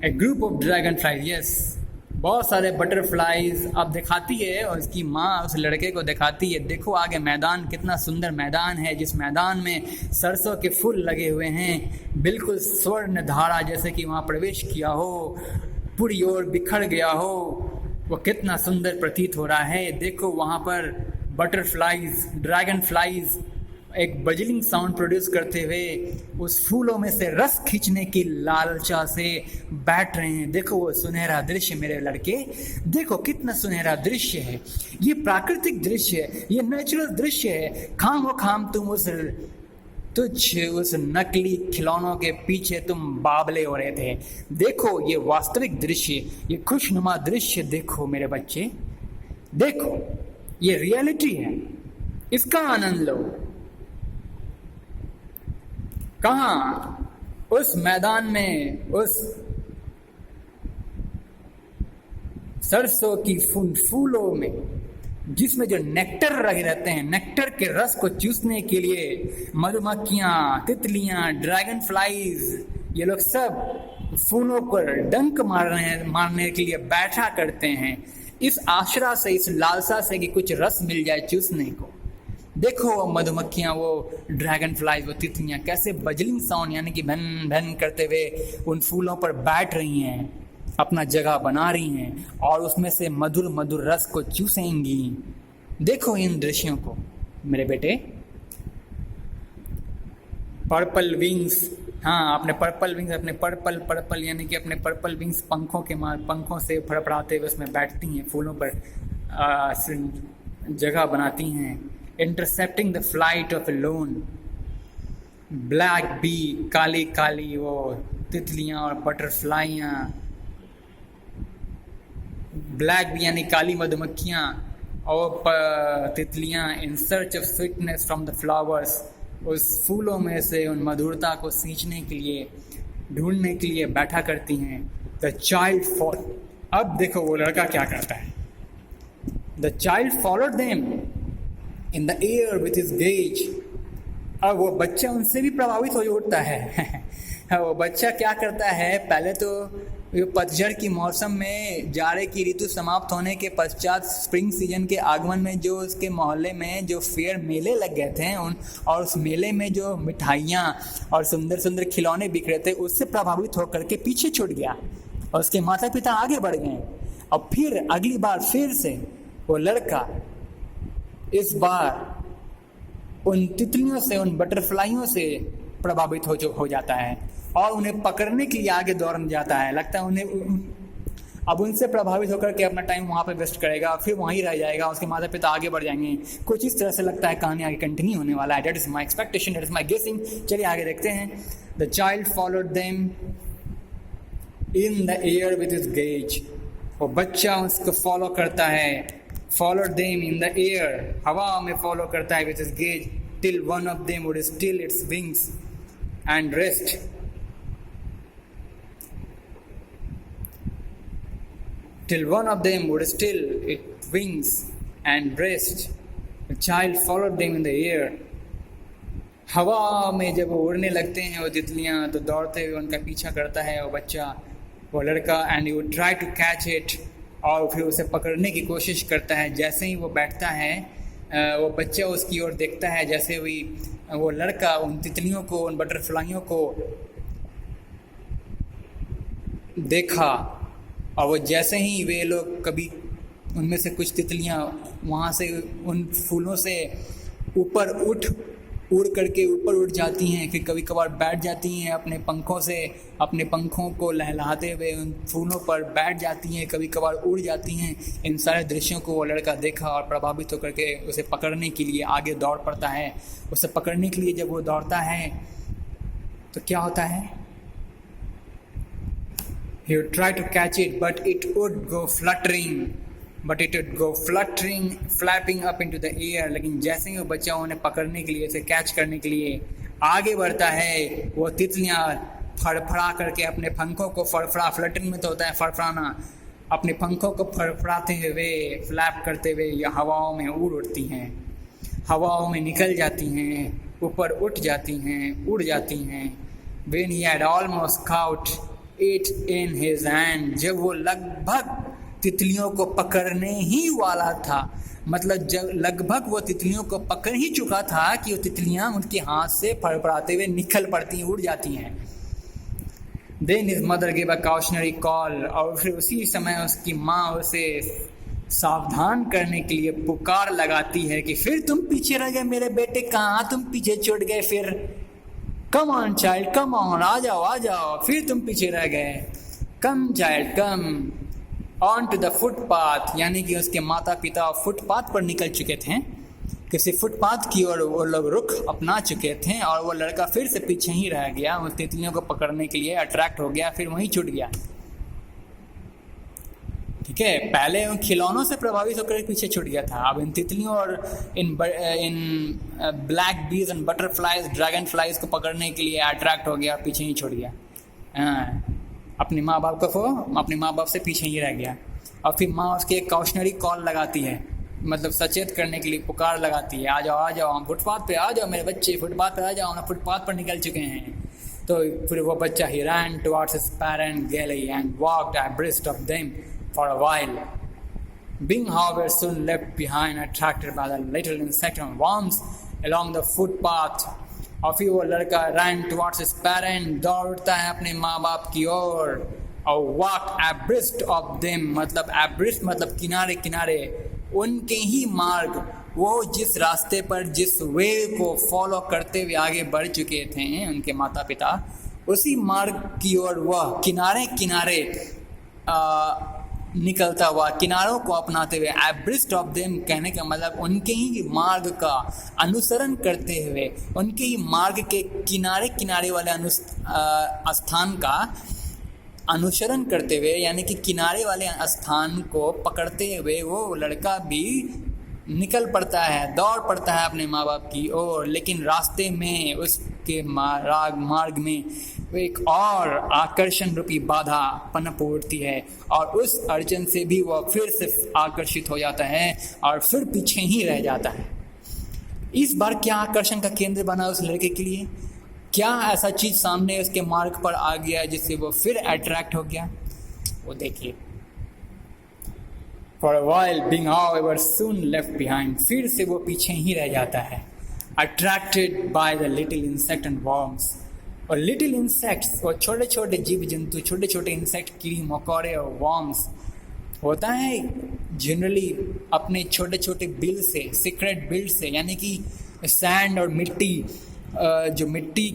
A group of dragon flies, yes, बहुत सारे butterflies अब दिखाती है और उसकी माँ उस लड़के को दिखाती है, देखो आगे मैदान, कितना सुंदर मैदान है, जिस मैदान में सरसों के फूल लगे हुए हैं, बिल्कुल स्वर्ण धारा जैसे कि वहाँ प्रवेश किया हो, पूरी ओर बिखर गया हो, वो कितना सुंदर प्रतीत हो रहा है। देखो वहाँ पर बटरफ्लाइज, ड्रैगन फ्लाइज एक बजलिंग साउंड प्रोड्यूस करते हुए उस फूलों में से रस खींचने की लालसा से बैठ रहे हैं। देखो वो सुनहरा दृश्य मेरे लड़के, देखो कितना सुनहरा दृश्य है, ये प्राकृतिक दृश्य है, ये नेचुरल दृश्य है। खाम हो खाम तुम उस नकली खिलौनों के पीछे तुम बावले हो रहे थे। देखो ये वास्तविक दृश्य, ये खुशनुमा दृश्य देखो मेरे बच्चे, देखो ये रियलिटी है, इसका आनंद लो। कहाँ? उस मैदान में, उस सरसों की फूलों में, जिसमें जो नेक्टर लगे रहते हैं, नेक्टर के रस को चूसने के लिए मधुमक्खियाँ, तितलियाँ, ड्रैगन फ्लाइज, ये लोग सब फूलों पर डंक मारने के लिए बैठा करते हैं, इस आशा से, इस लालसा से कि कुछ रस मिल जाए चूसने को। देखो मधुमक्खियाँ, वो ड्रैगन फ्लाइज, वो तितलियाँ कैसे बजलिंग साउंड यानी कि भन भन करते हुए उन फूलों पर बैठ रही हैं, अपना जगह बना रही हैं और उसमें से मधुर मधुर रस को चूसेंगी। देखो इन दृश्यों को मेरे बेटे। पर्पल विंग्स, हाँ अपने पर्पल विंग्स, अपने पर्पल यानी कि अपने पर्पल विंग्स पंखों से फड़फड़ाते हुए उसमें बैठती हैं, फूलों पर जगह बनाती हैं। Intercepting the flight of a lone black bee, काली काली वो तितलियाँ और बटरफ्लाइयाँ, ब्लैक बी यानी काली मधुमक्खियाँ और तितलियाँ in search of sweetness from the flowers, उस फूलों में से उन मधुरता को सींचने के लिए, ढूंढने के लिए बैठा करती हैं। द चाइल्ड फॉल, अब देखो वो लड़का क्या करता है। The child followed them in the air with his gauge, अब वो बच्चा उनसे भी प्रभावित हो उठता है। वो बच्चा क्या करता है, पहले तो पतझड़ की मौसम में, जाड़े की ऋतु समाप्त होने के पश्चात स्प्रिंग सीजन के आगमन में जो उसके मोहल्ले में जो फेयर मेले लग गए थे और उस मेले में जो मिठाइयाँ और सुंदर सुंदर खिलौने बिक रहे थे, उससे प्रभावित होकर के पीछे छूट गया और उसके माता पिता आगे बढ़ गए। और फिर अगली बार फिर से वो लड़का इस बार उन तितलियों से, उन बटरफ्लाइयों से प्रभावित हो जाता है और उन्हें पकड़ने के लिए आगे दौड़ जाता है। लगता है उन्हें अब उनसे प्रभावित होकर के अपना टाइम वहाँ पे वेस्ट करेगा, फिर वहीं रह जाएगा, उसके माता पिता आगे बढ़ जाएंगे। कुछ इस तरह से लगता है कहानी आगे कंटिन्यू होने वाला है। That is my expectation, that is my guessing. चलिए आगे देखते हैं। The child followed them in the air with his gaze, वो बच्चा उसको फॉलो करता है, followed them in the air, हवा में फॉलो करता है with his gaze, till one of them would still its wings and rest. Till one of them would still its wings and rest. The child followed them in the air. हवा में जब वो उड़ने लगते हैं वो तितलियाँ, तो दौड़ते हुए उनका पीछा करता है वो बच्चा, वो लड़का, and he would try to catch it, और फिर उसे पकड़ने की कोशिश करता है। जैसे ही वो बैठता है, वो बच्चा उसकी ओर देखता है, जैसे भी वो लड़का उन तितलियों को, उन बटरफ्लाइयों को देखा, और वो जैसे ही वे लोग, कभी उनमें से कुछ तितलियां वहाँ से उन फूलों से उड़ करके ऊपर उड़ जाती हैं, फिर कभी कभार बैठ जाती हैं अपने पंखों से, अपने पंखों को लहलाते हुए उन फूलों पर बैठ जाती हैं, कभी कभार उड़ जाती हैं। इन सारे दृश्यों को वो लड़का देखा और प्रभावित होकर के उसे पकड़ने के लिए आगे दौड़ पड़ता है। उसे पकड़ने के लिए जब वो दौड़ता है तो क्या होता है? He would try to catch it, but it would go fluttering, flapping up into the air. लेकिन जैसे ही वो बच्चा उन्हें पकड़ने के लिए, उसे कैच करने के लिए आगे बढ़ता है, वो तितलियाँ फड़फड़ा करके अपने पंखों को फ्लटरिंग में तो होता है फड़फड़ाना, अपने पंखों को फड़फड़ाते हुए, फ्लैप करते हुए ये हवाओं में उड़ती हैं, हवाओं में निकल जाती हैं, ऊपर उठ जाती हैं, उड़ जाती हैं। When he had almost caught it in his hand, जब वो लगभग तितलियों को पकड़ने ही वाला था, मतलब जब लगभग वो तितलियों को पकड़ ही चुका था कि वो तितलियां उनके हाथ से फड़फड़ाते हुए निकल पड़ती, उड़ जाती हैं। Then his mother gave a cautionary call, और फिर उसी समय उसकी माँ उसे सावधान करने के लिए पुकार लगाती है कि फिर तुम पीछे रह गए मेरे बेटे, कहाँ तुम पीछे छूट गए फिर, come on child come on, आ जाओ, फिर तुम पीछे रह गए, come child come on to the footpath, यानी कि उसके माता पिता फुटपाथ पर निकल चुके थे, किसी फुटपाथ की ओर वो लोग रुख अपना चुके थे, और वो लड़का फिर से पीछे ही रह गया, उन तितलियों को पकड़ने के लिए अट्रैक्ट हो गया, फिर वहीं छूट गया। ठीक है, पहले उन खिलौनों से प्रभावित होकर पीछे छूट गया था, अब इन तितलियों और इन ब्लैक बीज एंड बटरफ्लाइज, ड्रैगन फ्लाइज को पकड़ने के लिए अट्रैक्ट हो गया, पीछे ही छूट गया। अपने माँ बाप को अपने माँ बाप से पीछे ही रह गया। और फिर माँ उसके एक कॉशनरी कॉल लगाती है, मतलब सचेत करने के लिए पुकार लगाती है, आ जाओ हम फुटपाथ पे आ जाओ मेरे बच्चे, फुटपाथ पे आ जाओ, हम फुटपाथ पर निकल चुके हैं। तो फिर वो बच्चा ही ran towards his parent galley and walked abreast of them for a while. Being however soon left behind, attracted by the little insect and worms along the footpath. और फिर वो लड़का ran towards his parent, दौड़ता है अपने माँ बाप की ओर, और walked abreast of them, मतलब abreast मतलब किनारे किनारे, उनके ही मार्ग, वो जिस रास्ते पर जिस वे को फॉलो करते हुए आगे बढ़ चुके थे उनके माता पिता, उसी मार्ग की ओर वह किनारे किनारे निकलता हुआ, किनारों को अपनाते हुए, एब्रिस्ट ऑफ देम कहने का मतलब उनके ही मार्ग का अनुसरण करते हुए, उनके ही मार्ग के किनारे किनारे वाले स्थान का अनुसरण करते हुए, यानी कि किनारे वाले स्थान को पकड़ते हुए वो लड़का भी निकल पड़ता है, दौड़ पड़ता है अपने माँ बाप की ओर। लेकिन रास्ते में उसके मार्ग में एक और आकर्षण रूपी बाधा पनप उठती है, और उस अड़चन से भी वह फिर से आकर्षित हो जाता है और फिर पीछे ही रह जाता है। इस बार क्या आकर्षण का केंद्र बना उस लड़के के लिए? क्या ऐसा चीज सामने उसके मार्ग पर आ गया जिससे वो फिर अट्रैक्ट हो गया? वो देखिए, For a while, being however soon left behind, फिर से वो पीछे ही रह जाता है, attracted by the little insect and worms. और लिटिल इंसेक्ट्स, और छोटे छोटे जीव जंतु, छोटे छोटे इंसेक्ट, कीड़ी मकोड़े और वर्म्स होता है जनरली अपने छोटे छोटे बिल से, सीक्रेट बिल से, यानी कि सैंड और मिट्टी, जो मिट्टी